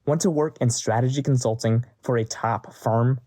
Want to work in strategy consulting for a top firm?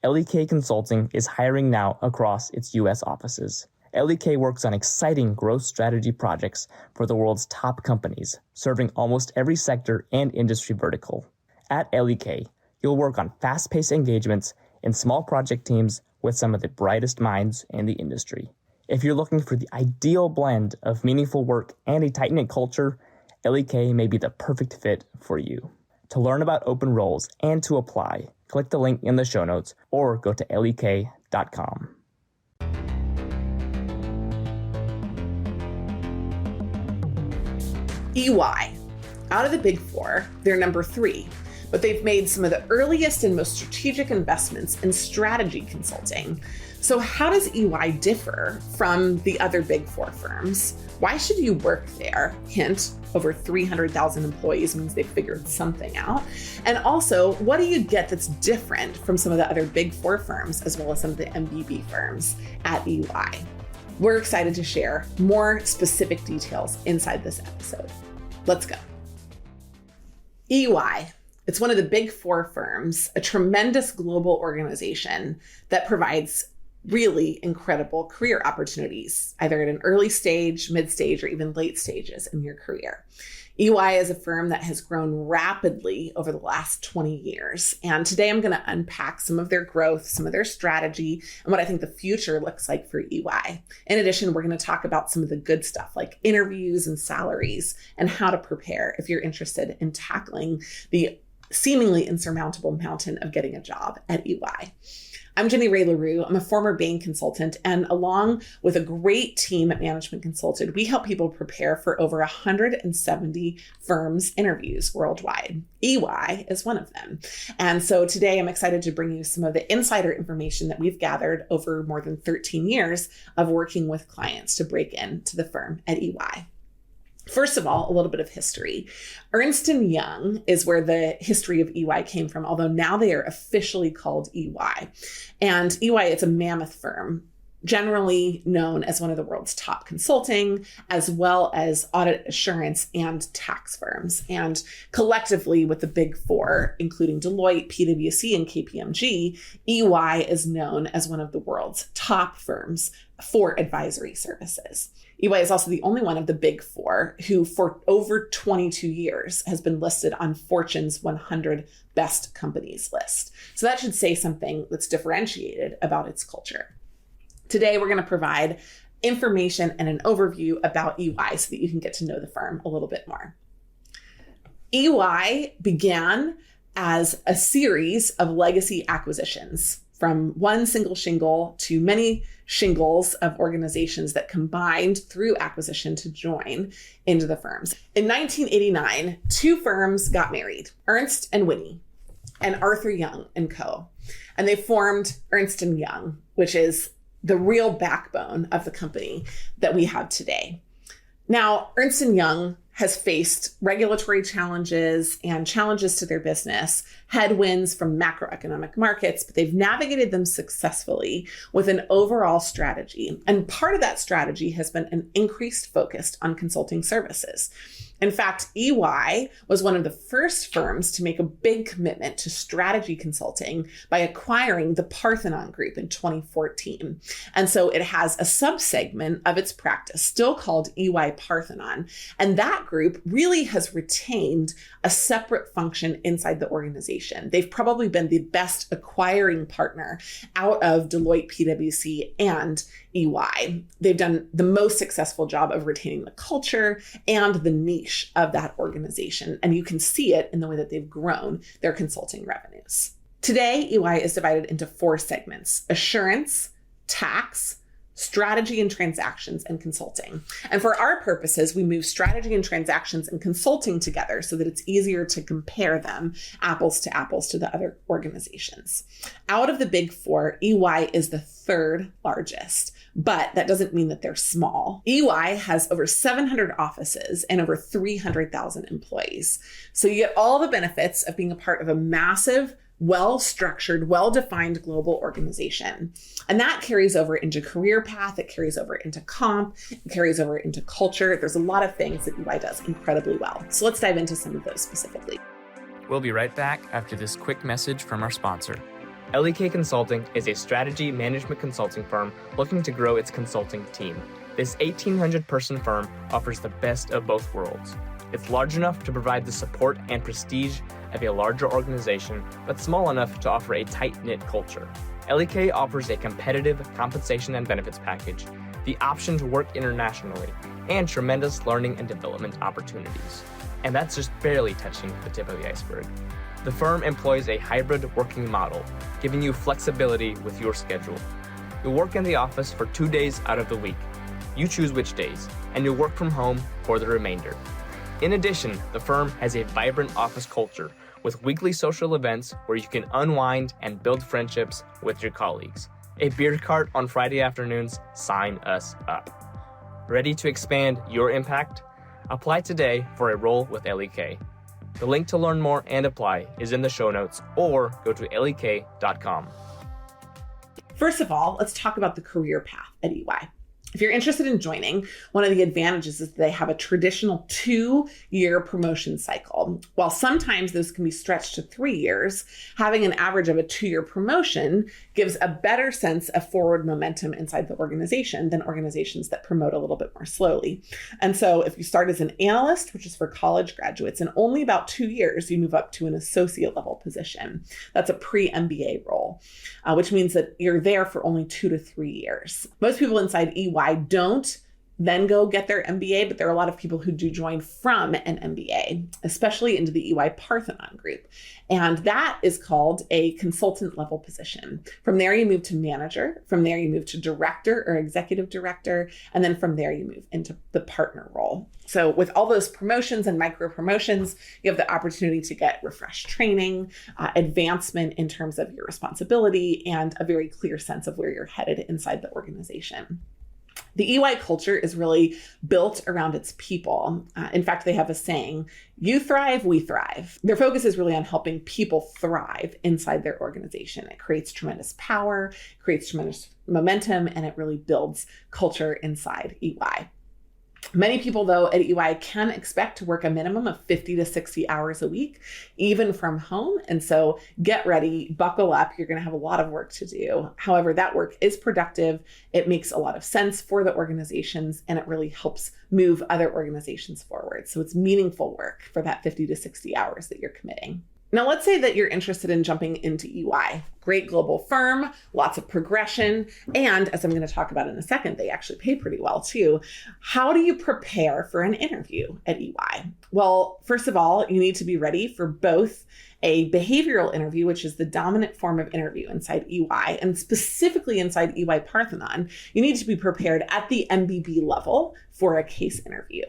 LEK Consulting is hiring now across its U.S. offices. LEK works on exciting growth strategy projects for the world's top companies, serving almost every sector and industry vertical. At LEK, you'll work on fast-paced engagements in small project teams with some of the brightest minds in the industry. If you're looking for the ideal blend of meaningful work and a tight-knit culture, LEK may be the perfect fit for you. To learn about open roles and to apply, click the link in the show notes or go to lek.com. EY. Out of the Big Four, they're number 3, but they've made some of the earliest and most strategic investments in strategy consulting. So how does EY differ from the other Big Four firms? Why should you work there? Hint, over 300,000 employees means they figured something out. And also, what do you get that's different from some of the other Big Four firms, as well as some of the MBB firms at EY? We're excited to share more specific details inside this episode. Let's go. EY. It's one of the Big Four firms, a tremendous global organization that provides really incredible career opportunities, either at an early stage, mid-stage, or even late stages in your career. EY is a firm that has grown rapidly over the last 20 years. And today I'm going to unpack some of their growth, some of their strategy, and what I think the future looks like for EY. In addition, we're going to talk about some of the good stuff like interviews and salaries and how to prepare if you're interested in tackling the seemingly insurmountable mountain of getting a job at EY. I'm Jenny Rae LaRue. I'm a former Bain consultant, and along with a great team at Management Consulted, we help people prepare for over 170 firms' interviews worldwide. EY is one of them. And so today I'm excited to bring you some of the insider information that we've gathered over more than 13 years of working with clients to break into the firm at EY. First of all, a little bit of history. Ernst & Young is where the history of EY came from, although now they are officially called EY. And EY, it's a mammoth firm, generally known as one of the world's top consulting, as well as audit assurance and tax firms. And collectively with the Big Four, including Deloitte, PwC, and KPMG, EY is known as one of the world's top firms for advisory services. EY is also the only one of the Big Four who, for over 22 years, has been listed on Fortune's 100 Best Companies list. So that should say something that's differentiated about its culture. Today, we're going to provide information and an overview about EY so that you can get to know the firm a little bit more. EY began as a series of legacy acquisitions, from one single shingle to many shingles of organizations that combined through acquisition to join into the firms. In 1989, 2 firms got married, Ernst & Whinney and Arthur Young & Co. And they formed Ernst & Young, which is the real backbone of the company that we have today. Now, Ernst & Young has faced regulatory challenges and challenges to their business, headwinds from macroeconomic markets, but they've navigated them successfully with an overall strategy. And part of that strategy has been an increased focus on consulting services. In fact, EY was one of the first firms to make a big commitment to strategy consulting by acquiring the Parthenon Group in 2014. And so it has a subsegment of its practice still called EY Parthenon. And that group really has retained a separate function inside the organization. They've probably been the best acquiring partner out of Deloitte, PwC, and EY. They've done the most successful job of retaining the culture and the niche of that organization. And you can see it in the way that they've grown their consulting revenues. Today, EY is divided into 4 segments: assurance, tax, strategy and transactions, and consulting. And for our purposes, we move strategy and transactions and consulting together so that it's easier to compare them apples to the other organizations. Out of the Big Four, EY is the 3rd largest, but that doesn't mean that they're small. EY has over 700 offices and over 300,000 employees. So you get all the benefits of being a part of a massive, well-structured, well-defined global organization. And that carries over into career path, it carries over into comp, it carries over into culture. There's a lot of things that EY does incredibly well. So let's dive into some of those specifically. We'll be right back after this quick message from our sponsor. LEK Consulting is a strategy management consulting firm looking to grow its consulting team. This 1,800-person firm offers the best of both worlds. It's large enough to provide the support and prestige of a larger organization, but small enough to offer a tight-knit culture. LEK offers a competitive compensation and benefits package, the option to work internationally, and tremendous learning and development opportunities. And that's just barely touching the tip of the iceberg. The firm employs a hybrid working model, giving you flexibility with your schedule. You'll work in the office for 2 days out of the week. You choose which days, and you'll work from home for the remainder. In addition, the firm has a vibrant office culture with weekly social events where you can unwind and build friendships with your colleagues. A beer cart on Friday afternoons, sign us up. Ready to expand your impact? Apply today for a role with LEK. The link to learn more and apply is in the show notes, or go to lek.com. First of all, let's talk about the career path at EY. If you're interested in joining, one of the advantages is they have a traditional 2-year promotion cycle. While sometimes those can be stretched to 3 years, having an average of a 2-year promotion gives a better sense of forward momentum inside the organization than organizations that promote a little bit more slowly. And so if you start as an analyst, which is for college graduates, in only about 2 years, you move up to an associate level position. That's a pre-MBA role, which means that you're there for only 2 to 3 years. Most people inside EY don't then go get their MBA, but there are a lot of people who do join from an MBA, especially into the EY Parthenon group. And that is called a consultant level position. From there, you move to manager. From there, you move to director or executive director. And then from there, you move into the partner role. So with all those promotions and micro promotions, you have the opportunity to get refreshed training, advancement in terms of your responsibility, and a very clear sense of where you're headed inside the organization. The EY culture is really built around its people. In fact, they have a saying, you thrive, we thrive. Their focus is really on helping people thrive inside their organization. It creates tremendous power, creates tremendous momentum, and it really builds culture inside EY. Many people, though, at EY can expect to work a minimum of 50 to 60 hours a week, even from home. And so get ready, buckle up. You're going to have a lot of work to do. However, that work is productive. It makes a lot of sense for the organizations, and it really helps move other organizations forward. So it's meaningful work for that 50 to 60 hours that you're committing. Now, let's say that you're interested in jumping into EY. Great global firm, lots of progression, and as I'm going to talk about in a second, they actually pay pretty well too. How do you prepare for an interview at EY? Well, first of all, you need to be ready for both a behavioral interview, which is the dominant form of interview inside EY, and specifically inside EY Parthenon, you need to be prepared at the MBB level for a case interview.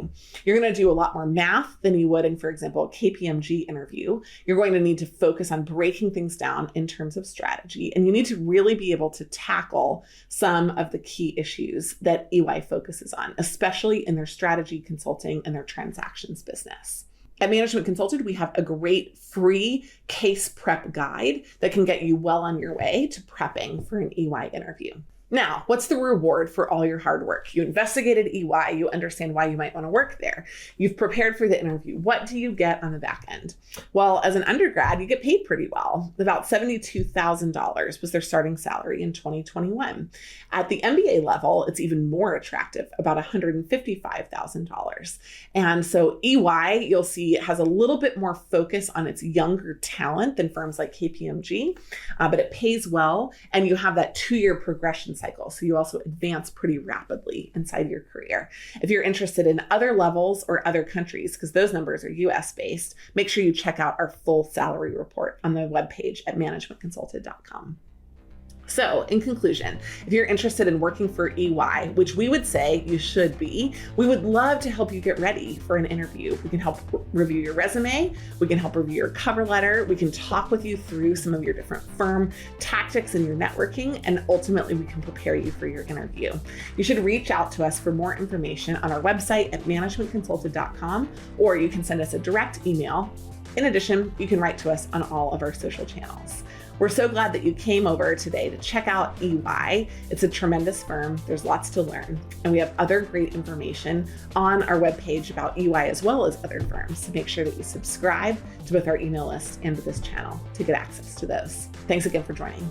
You're going to do a lot more math than you would in, for example, a KPMG interview. You're going to need to focus on breaking things down in terms of strategy, and you need to really be able to tackle some of the key issues that EY focuses on, especially in their strategy consulting and their transactions business. At Management Consulted, we have a great free case prep guide that can get you well on your way to prepping for an EY interview. Now, what's the reward for all your hard work? You investigated EY, you understand why you might want to work there. You've prepared for the interview. What do you get on the back end? Well, as an undergrad, you get paid pretty well. About $72,000 was their starting salary in 2021. At the MBA level, it's even more attractive, about $155,000. And so EY, you'll see, has a little bit more focus on its younger talent than firms like KPMG, but it pays well, and you have that 2-year progression cycle. So you also advance pretty rapidly inside your career. If you're interested in other levels or other countries, because those numbers are US based, make sure you check out our full salary report on the webpage at managementconsulted.com. So in conclusion, if you're interested in working for EY, which we would say you should be, we would love to help you get ready for an interview. We can help review your resume. We can help review your cover letter. We can talk with you through some of your different firm tactics and your networking, and ultimately we can prepare you for your interview. You should reach out to us for more information on our website at managementconsulted.com, or you can send us a direct email. In addition, you can write to us on all of our social channels. We're so glad that you came over today to check out EY. It's a tremendous firm. There's lots to learn. And we have other great information on our webpage about EY as well as other firms. So make sure that you subscribe to both our email list and to this channel to get access to those. Thanks again for joining.